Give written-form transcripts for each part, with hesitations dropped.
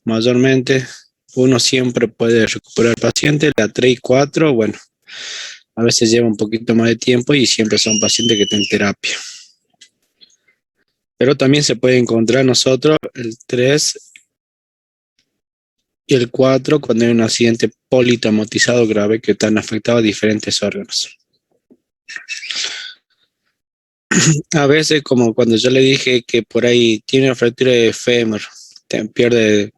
mayormente. Uno siempre puede recuperar al paciente. La 3 y 4, bueno, a veces lleva un poquito más de tiempo y siempre son pacientes que están en terapia. Pero también se puede encontrar nosotros el 3 y el 4 cuando hay un accidente politraumatizado grave que están afectados a diferentes órganos. A veces, como cuando yo le dije que por ahí tiene una fractura de fémur, pierde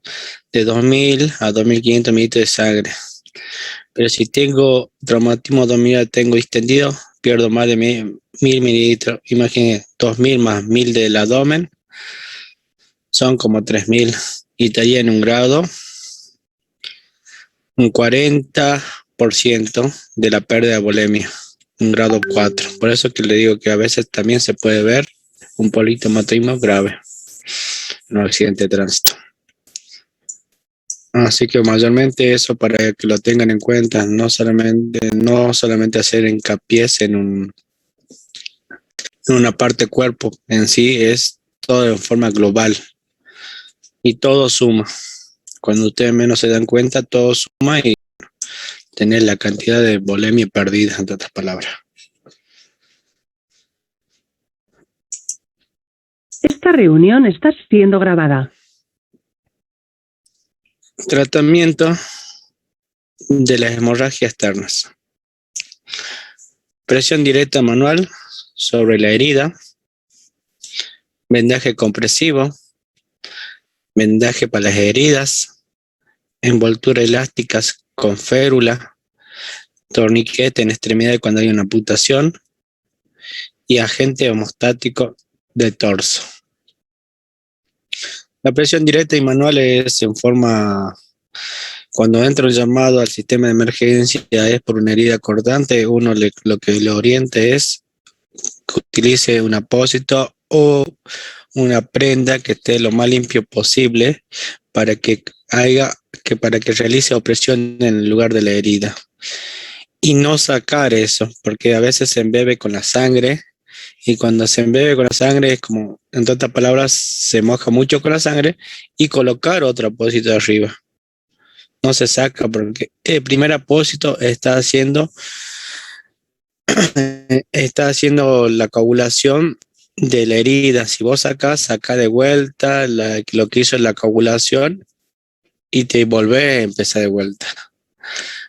de 2000 a 2500 mililitros de sangre. Pero si tengo traumatismo abdominal, tengo distendido, pierdo más de 1000 mililitros. Imagínense, 2000 más 1000 del abdomen, son como 3000. Y estaría en un grado, un 40% de la pérdida de volemia, un grado 4. Por eso que le digo que a veces también se puede ver un politraumatismo grave en un accidente de tránsito. Así que mayormente eso para que lo tengan en cuenta, no solamente hacer hincapié en una parte cuerpo en sí, es todo de forma global y todo suma. Cuando ustedes menos se dan cuenta, todo suma y tener la cantidad de volemia perdida, entre otras palabras. Esta reunión está siendo grabada. Tratamiento de las hemorragias externas. Presión directa manual sobre la herida. Vendaje compresivo. Vendaje para las heridas. Envoltura elásticas con férula. Torniquete en extremidad cuando hay una amputación. Y agente hemostático de torso. La presión directa y manual es en forma, cuando entra un llamado al sistema de emergencia es por una herida cortante, uno lo que le oriente es que utilice un apósito o una prenda que esté lo más limpio posible para que realice opresión en el lugar de la herida. Y no sacar eso, porque a veces se embebe con la sangre. Y cuando se embebe con la sangre es como, en otras palabras, se moja mucho con la sangre y colocar otro apósito arriba. No se saca porque el primer apósito está haciendo la coagulación de la herida. Si vos sacás, saca de vuelta lo que hizo la coagulación y te volvés a empezar de vuelta.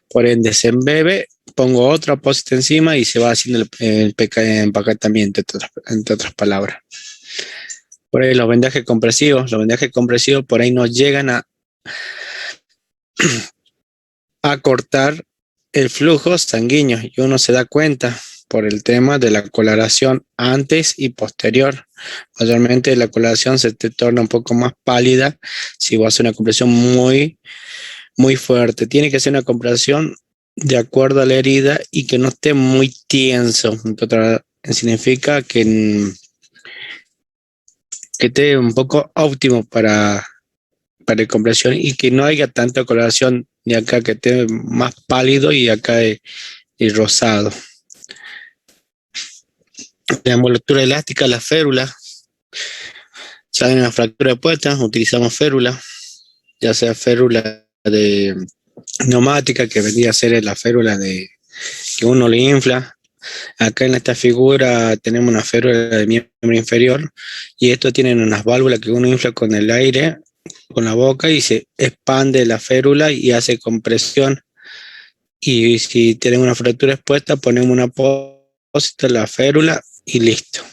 Por ende, se embebe, pongo otro apósito encima y se va haciendo el empacatamiento, entre otras palabras. Por ahí los vendajes compresivos por ahí no llegan a cortar el flujo sanguíneo y uno se da cuenta por el tema de la coloración antes y posterior. Mayormente la coloración se te torna un poco más pálida si vas a hacer una compresión muy, muy fuerte. Tiene que ser una compresión de acuerdo a la herida y que no esté muy tenso. Entonces, significa que esté un poco óptimo para la compresión y que no haya tanta coloración de acá que esté más pálido y acá y rosado. La envoltura elástica, la férula. Ya en la fractura puesta utilizamos férula, ya sea férula de neumática, que vendría a ser la férula de que uno le infla. Acá en esta figura tenemos una férula de miembro inferior y esto tienen unas válvulas que uno infla con el aire, con la boca, y se expande la férula y hace compresión. Y si tienen una fractura expuesta, ponemos un apósito en la férula y listo.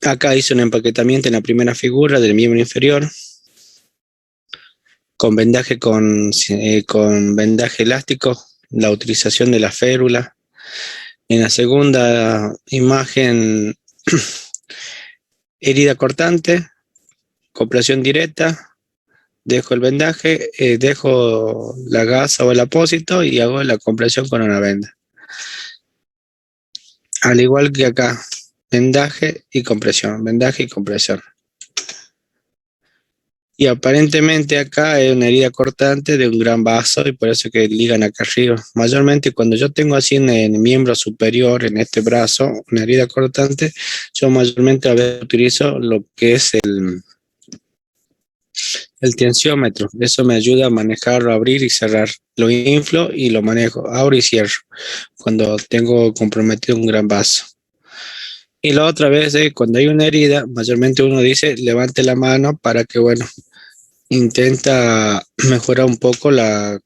Acá hice un empaquetamiento en la primera figura del miembro inferior con vendaje con vendaje elástico, la utilización de la férula. En la segunda imagen, herida cortante, compresión directa, dejo el vendaje, dejo la gasa o el apósito y hago la compresión con una venda. Al igual que acá, vendaje y compresión, vendaje y compresión. Y aparentemente acá es una herida cortante de un gran vaso y por eso que ligan acá arriba. Mayormente cuando yo tengo así en el miembro superior, en este brazo, una herida cortante, yo mayormente a veces utilizo lo que es el tensiómetro. Eso me ayuda a manejarlo, abrir y cerrar. Lo inflo y lo manejo, abro y cierro cuando tengo comprometido un gran vaso. Y la otra vez, cuando hay una herida, mayormente uno dice, levante la mano para que, bueno, intenta mejorar un poco el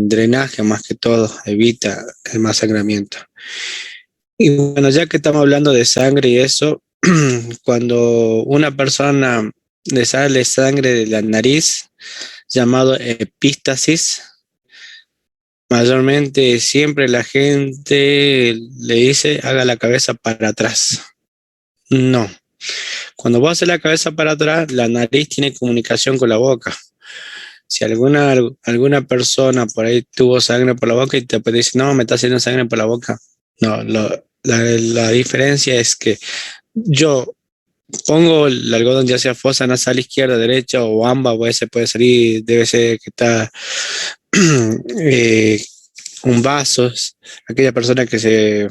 drenaje más que todo, evita el más sangramiento. Y bueno, ya que estamos hablando de sangre y eso, cuando una persona le sale sangre de la nariz, llamado epístasis, mayormente siempre la gente le dice haga la cabeza para atrás. No. Cuando vos haces la cabeza para atrás, la nariz tiene comunicación con la boca. Si alguna persona por ahí tuvo sangre por la boca y te dice, no, me está haciendo sangre por la boca. No, la diferencia es que yo pongo el algodón ya sea fosa nasal izquierda, derecha o ambas, o ese puede salir, debe ser que está un vaso, aquella persona que se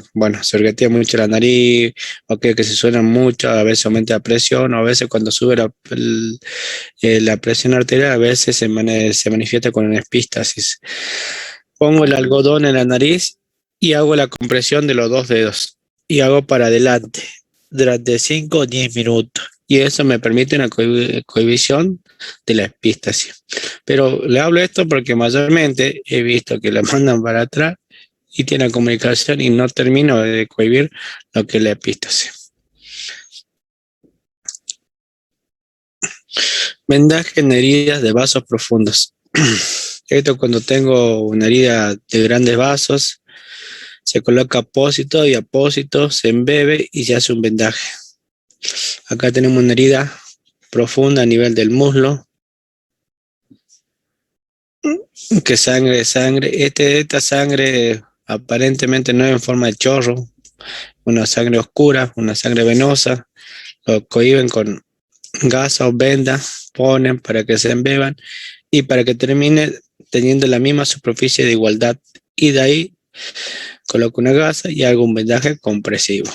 orgatea mucho la nariz, o que se suena mucho, a veces aumenta la presión, o a veces cuando sube la presión arterial, a veces se manifiesta con una epístasis. Pongo el algodón en la nariz y hago la compresión de los dos dedos y hago para adelante durante 5 o 10 minutos. Y eso me permite una cohibición de la epístasis. Pero le hablo esto porque mayormente he visto que la mandan para atrás y tiene comunicación y no termino de cohibir lo que es la epístasis. Vendaje en heridas de vasos profundos. Esto cuando tengo una herida de grandes vasos, se coloca apósito y apósito, se embebe y se hace un vendaje. Acá tenemos una herida profunda a nivel del muslo, que sangre. Esta sangre aparentemente no es en forma de chorro, una sangre oscura, una sangre venosa, lo cohiben con gasa o venda, ponen para que se embeban y para que termine teniendo la misma superficie de igualdad. Y de ahí coloco una gasa y hago un vendaje compresivo.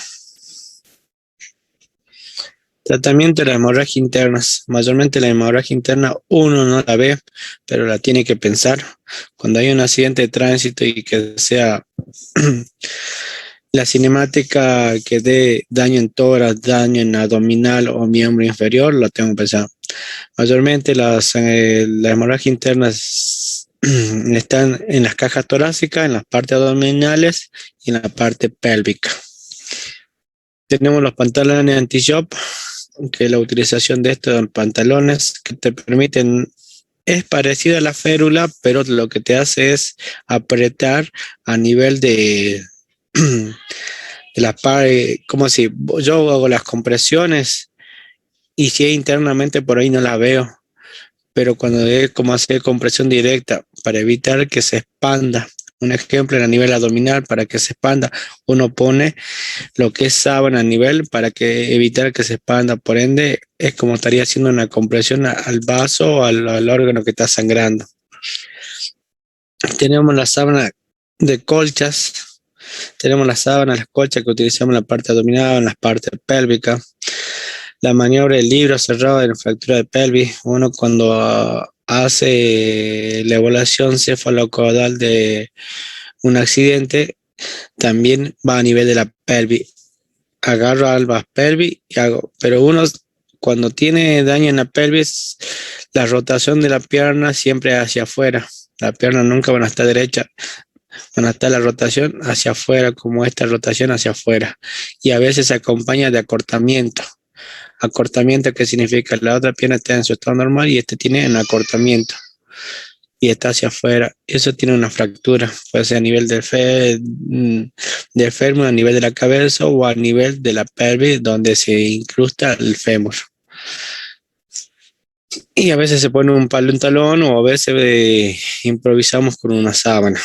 Tratamiento de la hemorragia interna. Mayormente la hemorragia interna uno no la ve, pero la tiene que pensar. Cuando hay un accidente de tránsito y que sea la cinemática que dé daño en tórax, daño en abdominal o miembro inferior, lo tengo que pensar. Mayormente la hemorragia interna están en las cajas torácicas, en las partes abdominales y en la parte pélvica. Tenemos los pantalones anti-job, que la utilización de estos pantalones que te permiten, es parecida a la férula, pero lo que te hace es apretar a nivel de la pared, como si yo hago las compresiones y si es internamente por ahí no la veo, pero cuando es como hacer compresión directa para evitar que se expanda. Un ejemplo, a nivel abdominal, para que se expanda, uno pone lo que es sábana a nivel para que evitar que se expanda. Por ende, es como estaría haciendo una compresión al vaso o al órgano que está sangrando. Tenemos la sábana de colchas. Tenemos las colchas que utilizamos en la parte abdominal, en las partes pélvicas. La maniobra del libro cerrado de la fractura de pelvis. Uno cuando hace la evaluación cefalocaudal de un accidente, también va a nivel de la pelvis. Agarro ambas pelvis y hago, pero uno cuando tiene daño en la pelvis, la rotación de la pierna siempre hacia afuera. La pierna nunca van a estar derecha, van a estar la rotación hacia afuera, como esta rotación hacia afuera. Y a veces se acompaña de acortamiento. Acortamiento que significa la otra pierna está en su estado normal y este tiene un acortamiento y está hacia afuera. Eso tiene una fractura, puede ser a nivel del fémur, a nivel de la cabeza o a nivel de la pelvis donde se incrusta el fémur. Y a veces se pone un pantalón o a veces improvisamos con una sábana.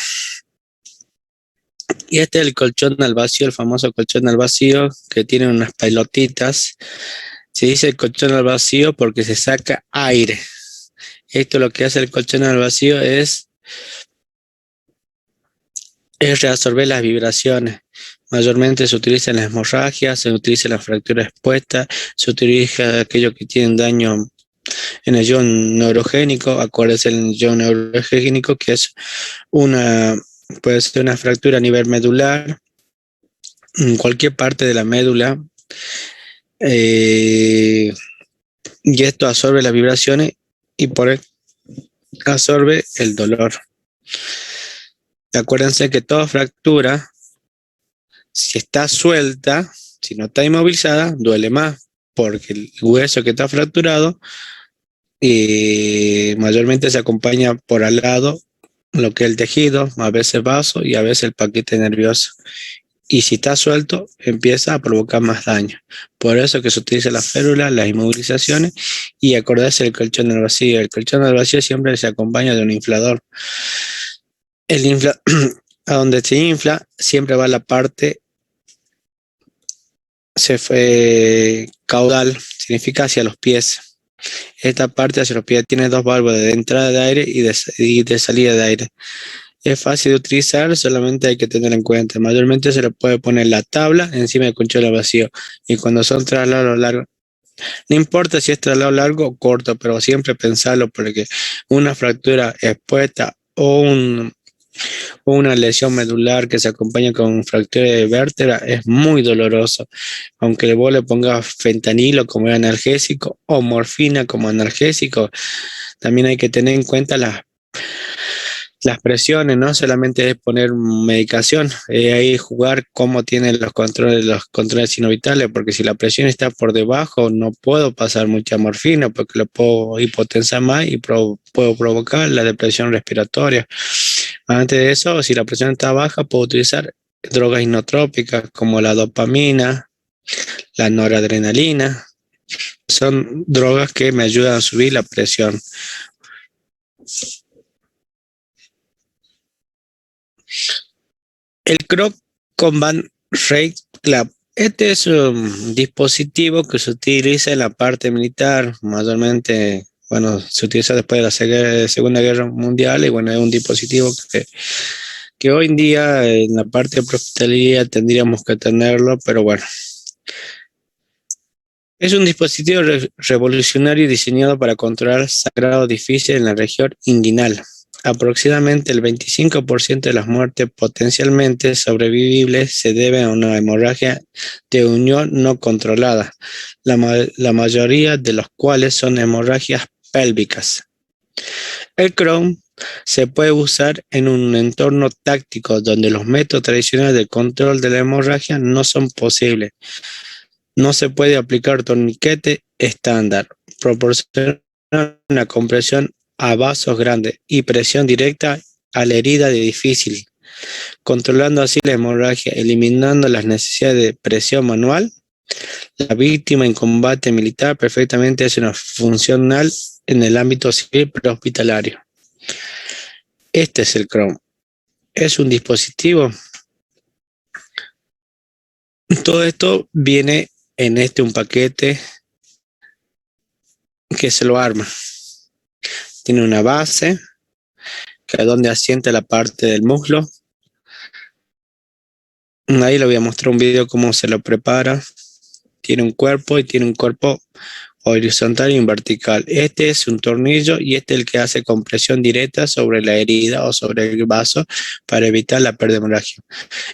Y este es el colchón al vacío, el famoso colchón al vacío, que tiene unas pelotitas Se dice colchón al vacío porque se saca aire. Esto lo que hace el colchón al vacío es reabsorber las vibraciones. Mayormente se utiliza en las hemorragias, se utiliza en la fractura expuesta, se utiliza aquellos que tienen daño en el ion neurogénico. Acuérdense el ion neurogénico, que es puede ser una fractura a nivel medular, en cualquier parte de la médula, y esto absorbe las vibraciones y por él absorbe el dolor. Acuérdense que toda fractura, si está suelta, si no está inmovilizada, duele más, porque el hueso que está fracturado mayormente se acompaña por al lado lo que es el tejido, a veces vaso y a veces el paquete nervioso. Y si está suelto, empieza a provocar más daño. Por eso que se utiliza la férula, las inmovilizaciones, y acordarse del colchón del vacío. El colchón del vacío siempre se acompaña de un inflador. A donde se infla, siempre va la parte caudal, significa hacia los pies. Esta parte hacia los pies tiene dos válvulas de entrada de aire y de salida de aire. Es fácil de utilizar, solamente hay que tener en cuenta. Mayormente se le puede poner la tabla encima del colchón al vacío. Y cuando son traslados largos, no importa si es traslado largo o corto, pero siempre pensarlo, porque una fractura expuesta o una lesión medular que se acompaña con fractura de vértebra es muy doloroso. Aunque vos le pongas fentanilo como analgésico o morfina como analgésico, también hay que tener en cuenta las presiones. No solamente es poner medicación, ahí jugar cómo tienen los controles sinovitales, porque si la presión está por debajo, no puedo pasar mucha morfina porque lo puedo hipotensar más y puedo provocar la depresión respiratoria. Antes de eso, si la presión está baja, puedo utilizar drogas inotrópicas como la dopamina, la noradrenalina. Son drogas que me ayudan a subir la presión. El Croc Combat Rate Club. Este es un dispositivo que se utiliza en la parte militar, mayormente, bueno, se utiliza después de la Segunda Guerra Mundial, y bueno, es un dispositivo que hoy en día en la parte de hospitalería tendríamos que tenerlo, pero bueno. Es un dispositivo revolucionario diseñado para controlar sangrado difícil en la región inguinal. Aproximadamente el 25% de las muertes potencialmente sobrevivibles se deben a una hemorragia de unión no controlada, la mayoría de los cuales son hemorragias pélvicas. El CROM se puede usar en un entorno táctico donde los métodos tradicionales de control de la hemorragia no son posibles. No se puede aplicar torniquete estándar, proporcionar una compresión a vasos grandes y presión directa a la herida de difícil, controlando así la hemorragia, eliminando las necesidades de presión manual. La víctima en combate militar perfectamente es una funcional en el ámbito civil prehospitalario. Este es el CROM. Es un dispositivo. Todo esto viene en un paquete que se lo arma. Tiene una base, que es donde asienta la parte del muslo. Ahí le voy a mostrar un video cómo se lo prepara. Tiene un cuerpo y tiene un cuerpo horizontal y vertical. Este es un tornillo y este es el que hace compresión directa sobre la herida o sobre el vaso para evitar la pérdida de hemorragia.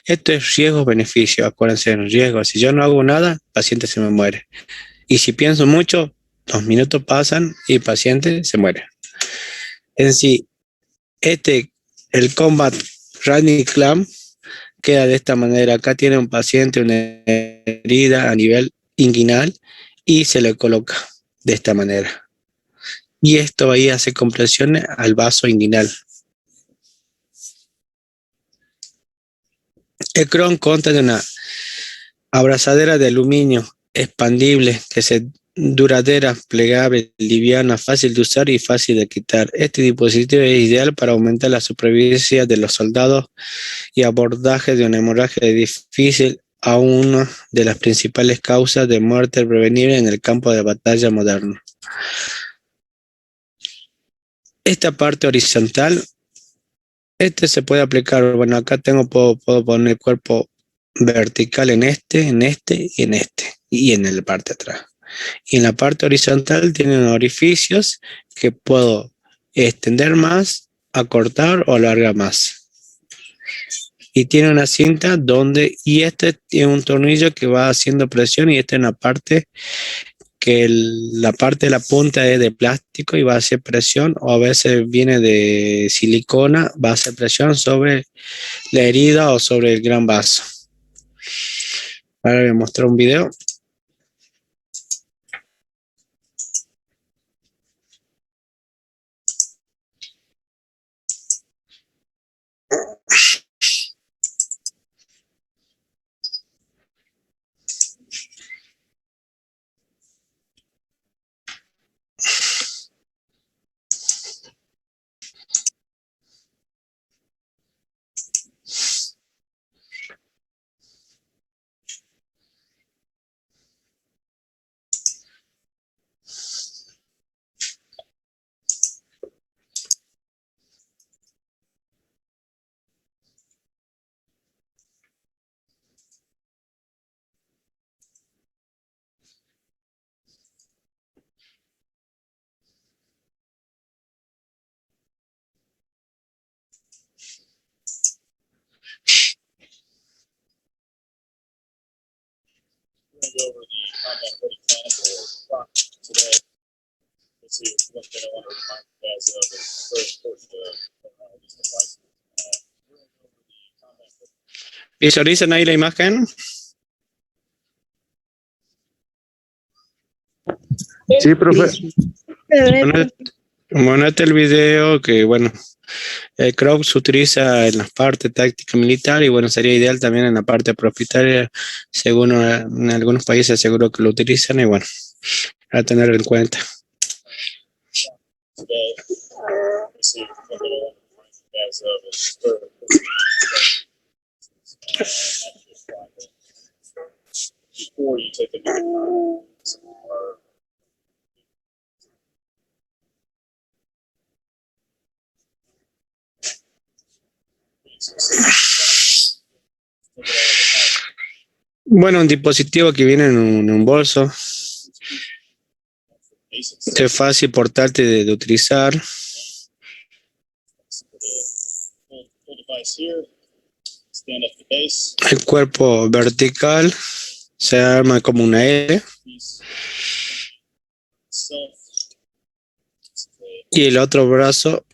Esto es riesgo-beneficio. Acuérdense, en riesgo. Si yo no hago nada, el paciente se me muere. Y si pienso mucho, 2 minutos pasan y el paciente se muere. En sí, el Combat Running Clamp queda de esta manera. Acá tiene un paciente una herida a nivel inguinal y se le coloca de esta manera. Y esto ahí hace compresión al vaso inguinal. El CROM consta de una abrazadera de aluminio expandible que se duradera, plegable, liviana, fácil de usar y fácil de quitar. Este dispositivo es ideal para aumentar la supervivencia de los soldados y abordaje de una hemorragia difícil a una de las principales causas de muerte prevenible en el campo de batalla moderno. Esta parte horizontal, se puede aplicar, bueno, acá puedo poner el cuerpo vertical en este y en la parte de atrás. Y en la parte horizontal tienen orificios que puedo extender más, acortar o alargar más. Y tiene una cinta y este tiene un tornillo que va haciendo presión y esta es una parte que la parte de la punta es de plástico y va a hacer presión, o a veces viene de silicona, va a hacer presión sobre la herida o sobre el gran vaso. Ahora voy a mostrar un video. ¿Visualizan ahí la imagen? Sí, profe. Bueno, este es el video que, bueno, el crop se utiliza en las partes táctica militar y, bueno, sería ideal también en la parte propietaria, según en algunos países seguro que lo utilizan y, bueno, a tener en cuenta. Bueno, un dispositivo que viene en un bolso. Es fácil portátil de utilizar. El cuerpo vertical se arma como una L. Y el otro brazo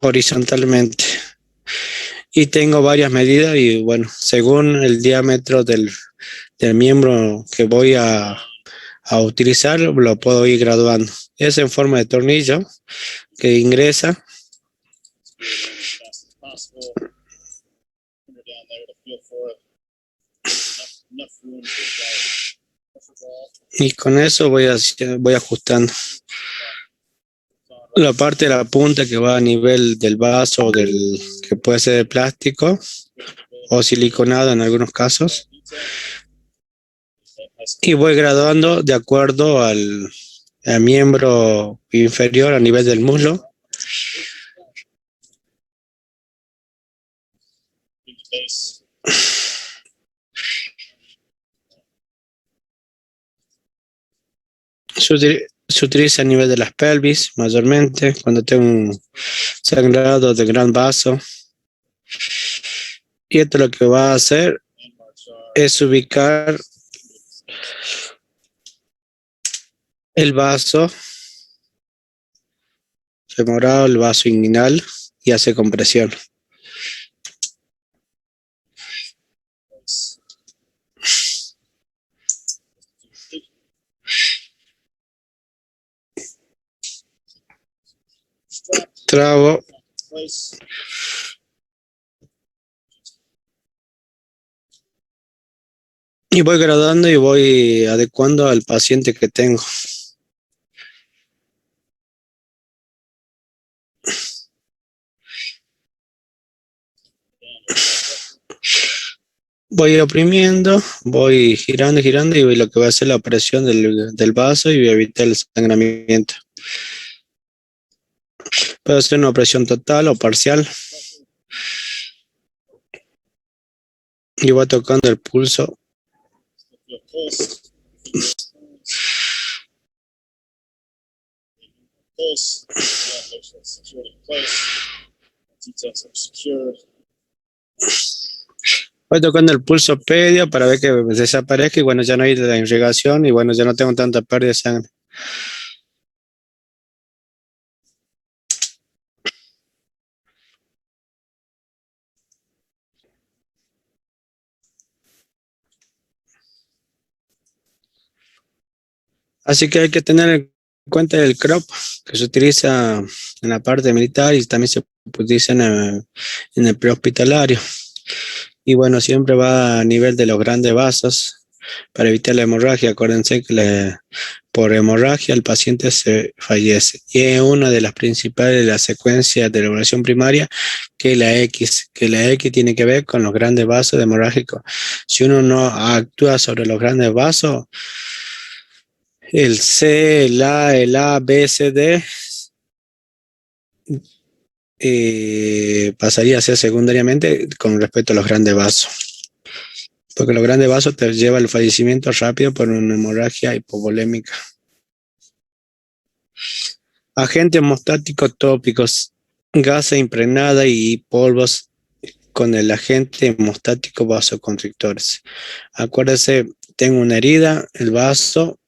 horizontalmente. Y tengo varias medidas y, bueno, según el diámetro del miembro que voy a utilizar, lo puedo ir graduando. Es en forma de tornillo que ingresa. Y con eso voy ajustando. La parte de la punta que va a nivel del vaso, que puede ser de plástico o siliconado en algunos casos. Y voy graduando de acuerdo al miembro inferior a nivel del muslo. Se utiliza a nivel de las pelvis mayormente cuando tengo un sangrado de gran vaso. Y esto lo que va a hacer es ubicar el vaso femoral, el vaso inguinal y hace compresión. Trago. Y voy graduando y voy adecuando al paciente que tengo. Voy oprimiendo, voy girando y girando y lo que va a hacer la presión del vaso y voy a evitar el sangramiento. Puede ser una presión total o parcial. Y voy tocando el pulso. Voy tocando el pulso pedio para ver que desaparezca y bueno, ya no hay la irrigación y bueno, ya no tengo tanta pérdida de sangre. Así que hay que tener en cuenta el crop que se utiliza en la parte militar y también se utiliza en el prehospitalario. Y bueno, siempre va a nivel de los grandes vasos para evitar la hemorragia. Acuérdense que por hemorragia el paciente se fallece. Y es una de las principales de las secuencias de la evaluación primaria, que la X tiene que ver con los grandes vasos hemorrágicos. Si uno no actúa sobre los grandes vasos, el C, el A, B, C, D pasaría a ser secundariamente con respecto a los grandes vasos. Porque los grandes vasos te lleva al fallecimiento rápido por una hemorragia hipovolémica. Agentes hemostáticos tópicos, gasa impregnada y polvos con el agente hemostático vasoconstrictores. Acuérdense, tengo una herida, el vaso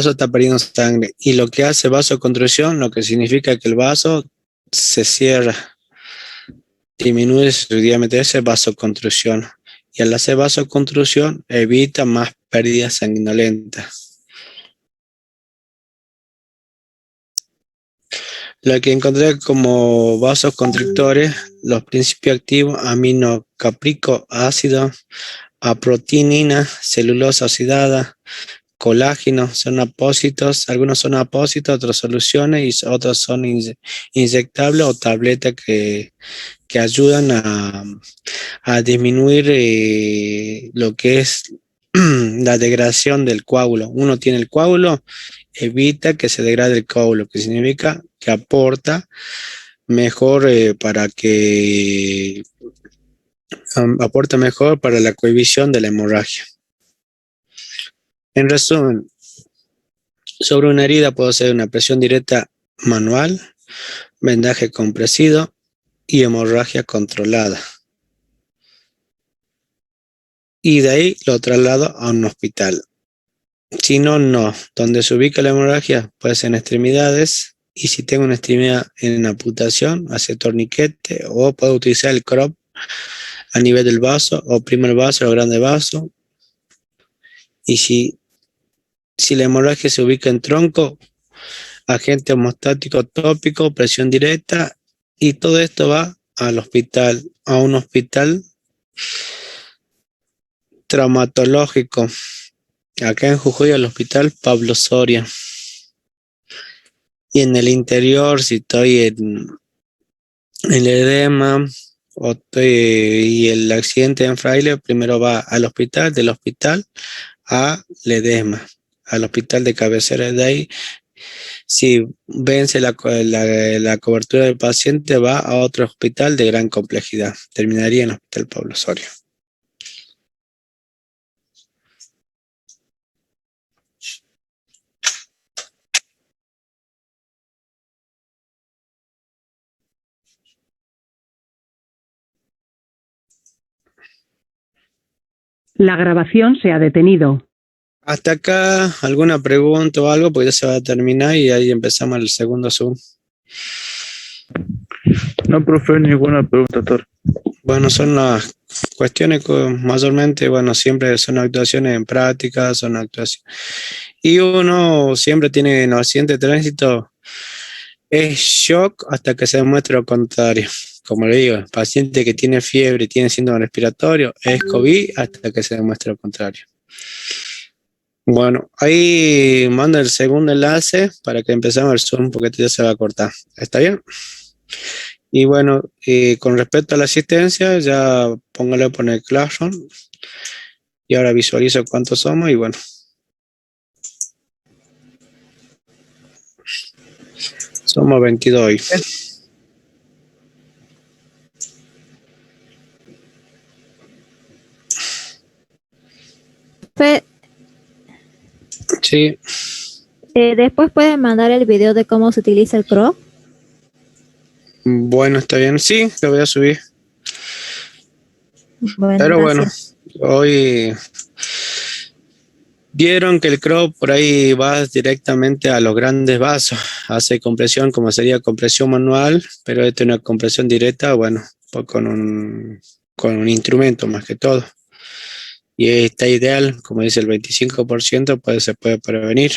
está perdiendo sangre y lo que hace vasoconstricción, lo que significa que el vaso se cierra, disminuye su diámetro, esa es vasoconstricción. Y al hacer vasoconstricción evita más pérdidas sanguinolentas. Lo que encontré como vasoconstrictores, los principios activos, aminocaprico ácido, aprotinina, celulosa oxidada, colágeno, son apósitos, algunos son apósitos, otras soluciones y otros son inyectables o tabletas que ayudan a disminuir lo que es la degradación del coágulo. Uno tiene el coágulo, evita que se degrade el coágulo, que significa que aporta mejor aporta mejor para la cohibición de la hemorragia. En resumen, sobre una herida puede ser una presión directa manual, vendaje compresivo y hemorragia controlada. Y de ahí lo traslado a un hospital. Si no, no. Donde se ubica la hemorragia puede ser en extremidades. Y si tengo una extremidad en amputación, hace torniquete o puedo utilizar el crop a nivel del vaso, oprimo el vaso, el grande vaso. Y si la hemorragia se ubica en tronco, agente hemostático tópico, presión directa, y todo esto va al hospital, a un hospital traumatológico. Acá en Jujuy, el hospital Pablo Soria. Y en el interior, si estoy en el edema y el accidente en Fraile, primero va al hospital, del hospital al edema, al hospital de cabecera. De ahí, si vence la cobertura del paciente, va a otro hospital de gran complejidad. Terminaría en el hospital Pablo Soria. La grabación se ha detenido. Hasta acá, ¿alguna pregunta o algo? Pues ya se va a terminar y ahí empezamos el segundo Zoom. No, profe, ninguna pregunta, doctor. Bueno, son las cuestiones que mayormente, bueno, siempre son actuaciones en práctica, son actuaciones. Y uno siempre tiene en el accidente de tránsito, es shock hasta que se demuestre lo contrario. Como le digo, el paciente que tiene fiebre y tiene síndrome respiratorio, es COVID hasta que se demuestre lo contrario. Bueno, ahí mando el segundo enlace para que empecemos el Zoom porque ya se va a cortar. ¿Está bien? Y bueno, con respecto a la asistencia, ya póngale poner Classroom. Y ahora visualizo cuántos somos y bueno. Somos 22. Profe, Sí, después pueden mandar el video de cómo se utiliza el CRO. bueno, está bien. Sí, lo voy a subir. Bueno, Pero bueno, gracias. hoy vieron que el crop por ahí va directamente a los grandes vasos. Hace compresión como sería compresión manual, pero esta es una compresión directa, bueno, pues con un instrumento más que todo. Y está ideal, como dice el 25%, pues se puede prevenir.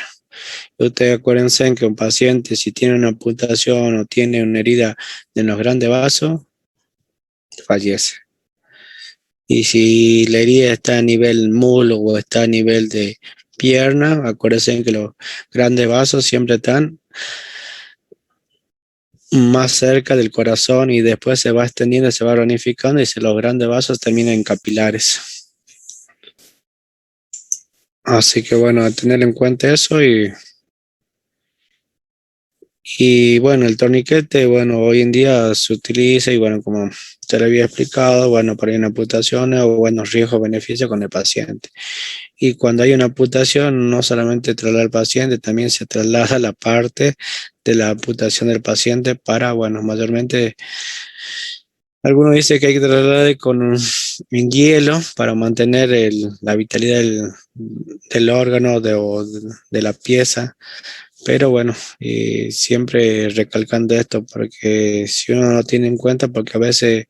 Ustedes acuérdense en que un paciente, si tiene una amputación o tiene una herida en los grandes vasos, fallece. Y si la herida está a nivel muslo o está a nivel de pierna, acuérdense que los grandes vasos siempre están más cerca del corazón y después se va extendiendo, se va ramificando y los grandes vasos terminan en capilares. Así que bueno, a tener en cuenta eso y bueno, el torniquete, bueno, hoy en día se utiliza y bueno, como te lo había explicado, bueno, para una amputación o buenos riesgos beneficios con el paciente. Y cuando hay una amputación, no solamente traslada al paciente, también se traslada la parte de la amputación del paciente para, bueno, mayormente, algunos dicen que hay que trasladar en hielo para mantener la vitalidad del órgano o de la pieza. Pero bueno, siempre recalcando esto, porque si uno no lo tiene en cuenta, porque a veces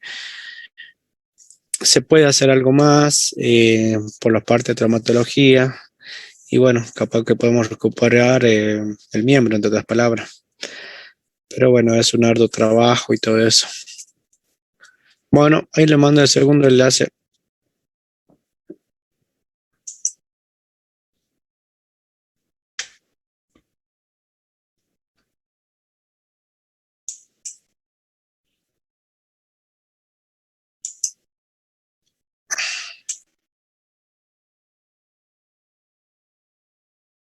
se puede hacer algo más por la parte de traumatología y bueno, capaz que podemos recuperar el miembro, entre otras palabras. Pero bueno, es un arduo trabajo y todo eso. Bueno, ahí le mando el segundo enlace.